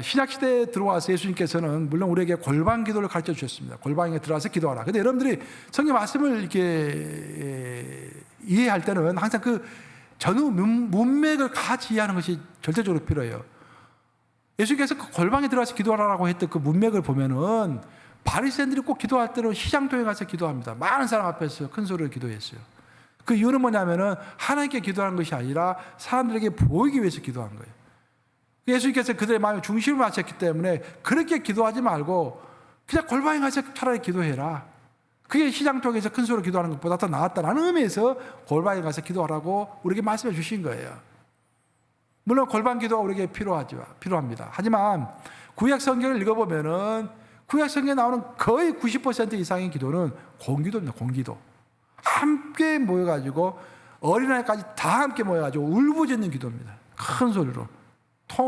신약시대에 들어와서 예수님께서는 물론 우리에게 골방 기도를 가르쳐 주셨습니다. 골방에 들어와서 기도하라. 근데 여러분들이 성경 말씀을 이렇게 이해할 때는 항상 그 전후 문맥을 같이 이해하는 것이 절대적으로 필요해요. 예수님께서 그 골방에 들어와서 기도하라고 했던 그 문맥을 보면은 바리새인들이 꼭 기도할 때는 시장통에 가서 기도합니다. 많은 사람 앞에서 큰 소리로 기도했어요. 그 이유는 뭐냐면은 하나님께 기도하는 것이 아니라 사람들에게 보이기 위해서 기도한 거예요. 예수님께서 그들의 마음에 중심을 맞췄기 때문에 그렇게 기도하지 말고 그냥 골방에 가서 차라리 기도해라. 그게 시장 쪽에서 큰 소리로 기도하는 것보다 더 낫다라는 의미에서 골방에 가서 기도하라고 우리에게 말씀해 주신 거예요. 물론 골방 기도가 우리에게 필요합니다. 하지만 구약 성경을 읽어보면은 구약 성경에 나오는 거의 90% 이상의 기도는 공기도입니다. 공기도. 함께 모여가지고 어린아이까지 다 함께 모여가지고 울부짖는 기도입니다. 큰 소리로.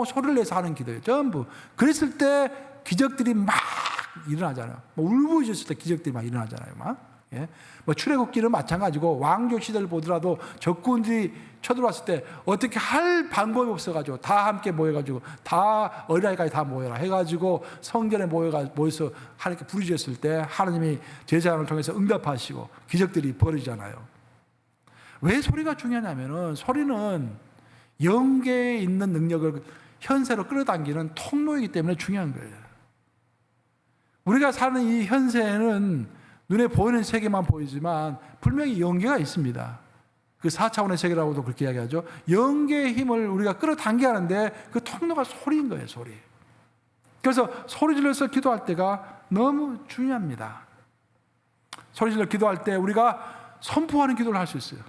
소리를 내서 하는 기도예요. 전부. 그랬을 때 기적들이 막 일어나잖아요. 울부짖을 때 기적들이 막 일어나잖아요. 예? 출애굽기는 마찬가지고 왕조 시대를 보더라도 적군들이 쳐들어왔을 때 어떻게 할 방법이 없어가지고 다 함께 모여가지고 다 어린아이까지 다 모여라 해가지고 성전에 모여서 하나님께 부르짖었을 때 하나님이 제사장을 통해서 응답하시고 기적들이 벌어지잖아요. 왜 소리가 중요하냐면은 소리는 영계에 있는 능력을 현세로 끌어당기는 통로이기 때문에 중요한 거예요. 우리가 사는 이 현세는 눈에 보이는 세계만 보이지만 분명히 영계가 있습니다. 그 4차원의 세계라고도 그렇게 이야기하죠. 영계의 힘을 우리가 끌어당겨야 하는데 그 통로가 소리인 거예요, 소리. 그래서 소리 질러서 기도할 때가 너무 중요합니다. 소리 질러 기도할 때 우리가 선포하는 기도를 할 수 있어요.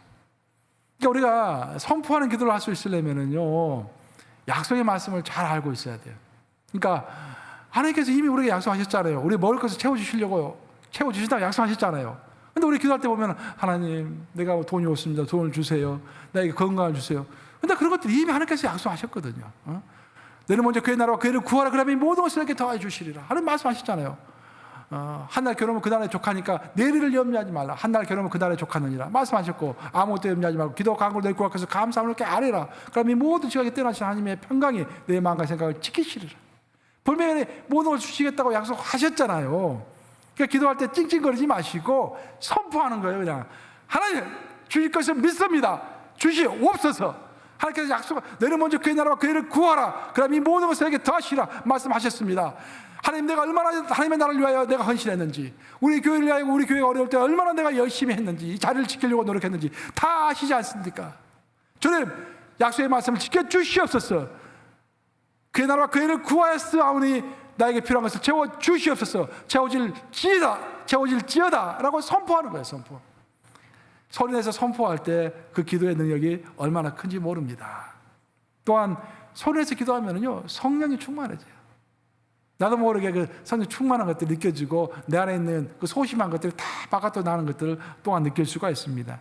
그러니까 우리가 선포하는 기도를 할 수 있으려면요, 약속의 말씀을 잘 알고 있어야 돼요. 그러니까 하나님께서 이미 우리에게 약속하셨잖아요. 우리 먹을 것을 채워주신다고 약속하셨잖아요. 근데 우리 기도할 때 보면 하나님, 내가 돈이 없습니다. 돈을 주세요. 나에게 건강을 주세요. 근데 그런 것들이 이미 하나님께서 약속하셨거든요. 너는 먼저 그의 나라와 그의를 구하라. 그러면 모든 것을 내게 더해 주시리라. 하나님 말씀하셨잖아요. 한 날 결혼하면 그 날에 족하니까 내일을 염려하지 말라. 한 날 결혼하면 그 날에 족하느니라 말씀하셨고, 아무것도 염려하지 말고 기도 간구를 늘 구하셔서 감사함을 이렇게 아뢰라. 그러면 모든 지각에 떠나신 하나님의 평강이 내 마음과 생각을 지키시리라. 분명히 모든 걸 주시겠다고 약속하셨잖아요. 그러니까 기도할 때 찡찡거리지 마시고 선포하는 거예요. 그냥 하나님 주실 것을 믿습니다. 주시옵소서. 하나님께서 약속, 너는 먼저 그의 나라와 그의 일을 구하라. 그럼 이 모든 것을 내게 더하시라 말씀하셨습니다. 하나님, 내가 얼마나 하나님의 나라를 위하여 내가 헌신했는지, 우리 교회를 위하여 우리 교회가 어려울 때 얼마나 내가 열심히 했는지, 이 자리를 지키려고 노력했는지 다 아시지 않습니까? 주님, 약속의 말씀을 지켜주시옵소서. 그의 나라와 그의 일을 구하였사오니 나에게 필요한 것을 채워주시옵소서. 채워질지어다 라고 선포하는 거예요. 선포. 소리내서 선포할 때 그 기도의 능력이 얼마나 큰지 모릅니다. 또한 소리내서 기도하면요 성령이 충만해져요. 나도 모르게 그 성령 충만한 것들이 느껴지고 내 안에 있는 그 소심한 것들이 다 바깥으로 나는 것들을 또한 느낄 수가 있습니다.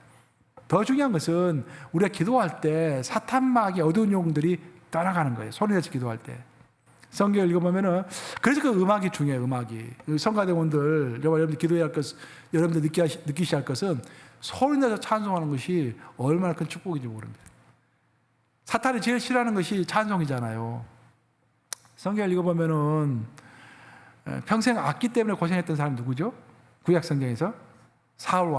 더 중요한 것은 우리가 기도할 때 사탄마귀 어두운 영들이 떠나가는 거예요. 소리내서 기도할 때. 성경을 읽어보면은 그래서 그 음악이 중요해요. 음악이. 성가대원들 여러분들 기도해야 할 것, 여러분들 느끼셔야 할 것은 소리내서 찬송하는 것이 얼마나 큰 축복인지 모릅니다. 사탄이 제일 싫어하는 것이 찬송이잖아요. 성경을 읽어보면은 평생 악기 때문에 고생했던 사람 누구죠? 구약 성경에서 사울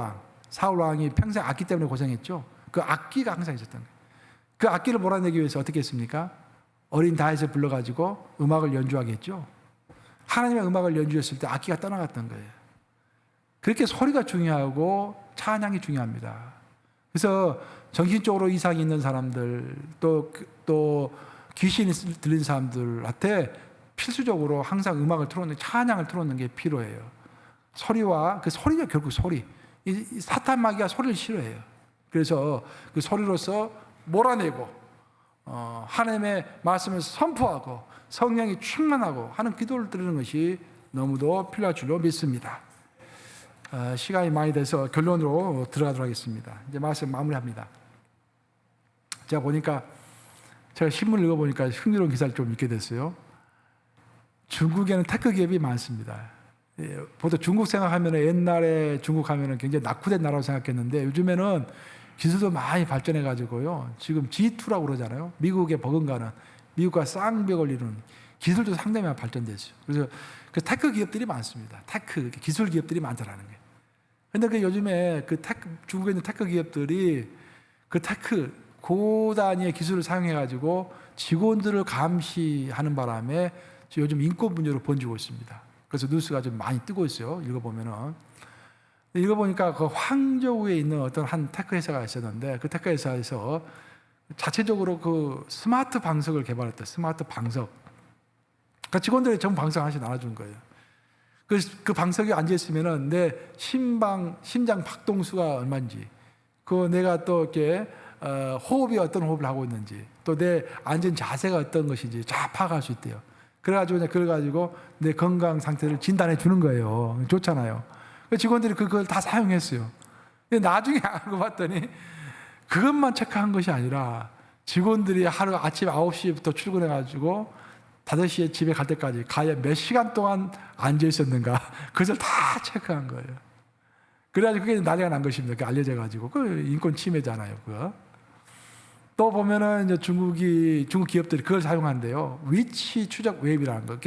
왕이 평생 악기 때문에 고생했죠. 그 악기가 항상 있었던 거예요. 그 악기를 몰아내기 위해서 어떻게 했습니까? 어린 다윗을 불러가지고 음악을 연주하게 했죠. 하나님의 음악을 연주했을 때 악기가 떠나갔던 거예요. 그렇게 소리가 중요하고 찬양이 중요합니다. 그래서 정신적으로 이상이 있는 사람들, 또 귀신이 들린 사람들한테 필수적으로 항상 음악을 틀어놓는, 찬양을 틀어놓는 게 필요해요. 소리와 그 소리가 결국 소리. 이 사탄 마귀가 소리를 싫어해요. 그래서 그 소리로서 몰아내고 하나님의 말씀을 선포하고 성령이 충만하고 하는 기도를 드리는 것이 너무도 필요할 줄로 믿습니다. 시간이 많이 돼서 결론으로 들어가도록 하겠습니다. 이제 말씀 마무리합니다. 제가 보니까 제가 신문을 읽어보니까 흥미로운 기사를 좀 읽게 됐어요. 중국에는 테크 기업이 많습니다. 보통 중국 생각하면 옛날에 중국 하면 굉장히 낙후된 나라로 생각했는데 요즘에는 기술도 많이 발전해가지고요. 지금 G2라고 그러잖아요. 미국의 버금가는 미국과 쌍벽을 이루는 기술도 상당히 많이 발전됐어요. 그래서 그 테크 기업들이 많습니다. 테크 기술 기업들이 많다라는 거예요. 근데 그 요즘에 그 중국에 있는 테크 기업들이 그 테크 고단위의 기술을 사용해가지고 직원들을 감시하는 바람에 요즘 인권 문제로 번지고 있습니다. 그래서 뉴스가 좀 많이 뜨고 있어요. 읽어보니까 그 황저우에 있는 어떤 한 테크 회사가 있었는데 그 테크 회사에서 자체적으로 그 스마트 방석을 개발했대요. 스마트 방석. 그러니까 직원들이 전부 방석 하나씩 나눠준 거예요. 그 방석에 앉아있으면은 내 심장 박동수가 얼마인지, 그 내가 또 이렇게 호흡이 어떤 호흡을 하고 있는지, 또 내 앉은 자세가 어떤 것인지 다 파악할 수 있대요. 그래가지고 내 건강 상태를 진단해 주는 거예요. 좋잖아요. 직원들이 그걸 다 사용했어요. 근데 나중에 알고 봤더니 그것만 체크한 것이 아니라 직원들이 하루 아침 9시부터 출근해가지고 5시에 집에 갈 때까지 과연 몇 시간 동안 앉아 있었는가 그것을 다 체크한 거예요. 그래가지고 그게 난리가 난 것입니다. 그게 알려져가지고 그 인권 침해잖아요. 그거. 또 보면은 이제 중국 기업들이 그걸 사용한대요. 위치 추적 웹이라는 거.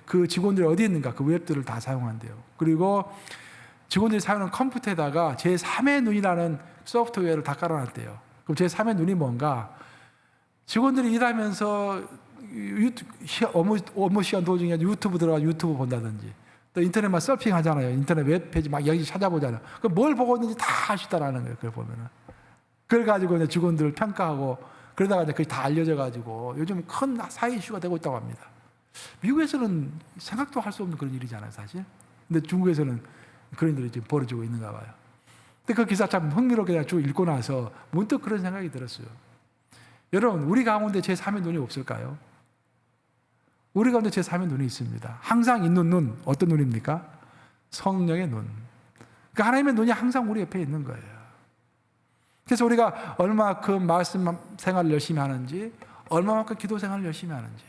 그 직원들이 어디 있는가 그 웹들을 다 사용한대요. 그리고 직원들이 사용하는 컴퓨터에다가 제3의 눈이라는 소프트웨어를 다 깔아놨대요. 그럼 제3의 눈이 뭔가? 직원들이 일하면서 업무 시간 도중에 유튜브 들어가 유튜브 본다든지, 또 인터넷만 서핑 하잖아요. 인터넷 웹페이지 막 여기 찾아보잖아요. 그럼 뭘 보고 있는지 다 아시다라는 거예요. 그걸 보면은. 그걸 가지고 이제 직원들을 평가하고 그러다가 이제 그게 다 알려져가지고 요즘 큰 사회 이슈가 되고 있다고 합니다. 미국에서는 생각도 할 수 없는 그런 일이잖아요, 사실. 근데 중국에서는 그런 일이 지금 벌어지고 있는가 봐요. 근데 그 기사 참 흥미롭게 쭉 읽고 나서 문득 그런 생각이 들었어요. 여러분, 우리 가운데 제3의 눈이 없을까요? 우리 가운데 제3의 눈이 있습니다. 항상 있는 눈, 어떤 눈입니까? 성령의 눈. 그러니까 하나님의 눈이 항상 우리 옆에 있는 거예요. 그래서 우리가 얼마만큼 말씀 생활을 열심히 하는지, 얼마만큼 기도 생활을 열심히 하는지,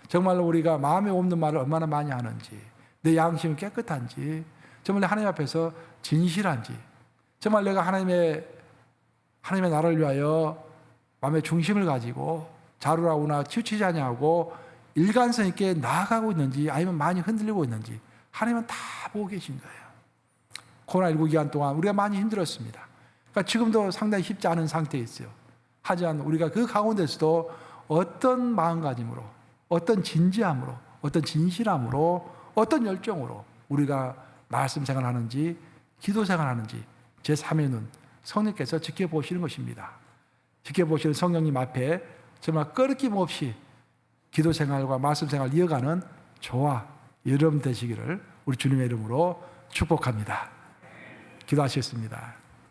정말로 우리가 마음에 없는 말을 얼마나 많이 하는지, 내 양심이 깨끗한지, 정말 하나님 앞에서 진실한지, 정말 내가 하나님의 나라를 위하여 마음의 중심을 가지고 자루라우나 치우치지 아니하고 일관성 있게 나아가고 있는지 아니면 많이 흔들리고 있는지 하나님은 다 보고 계신 거예요. 코로나19 기간 동안 우리가 많이 힘들었습니다. 그러니까 지금도 상당히 쉽지 않은 상태에 있어요. 하지만 우리가 그 가운데서도 어떤 마음가짐으로, 어떤 진지함으로, 어떤 진실함으로, 어떤 열정으로 우리가 말씀 생활하는지, 기도 생활하는지 제3의 눈, 성령께서 지켜보시는 것입니다. 지켜보시는 성령님 앞에 정말 끊김 없이 기도 생활과 말씀 생활을 이어가는 저와 여러분 되시기를 우리 주님의 이름으로 축복합니다. 기도하시겠습니다.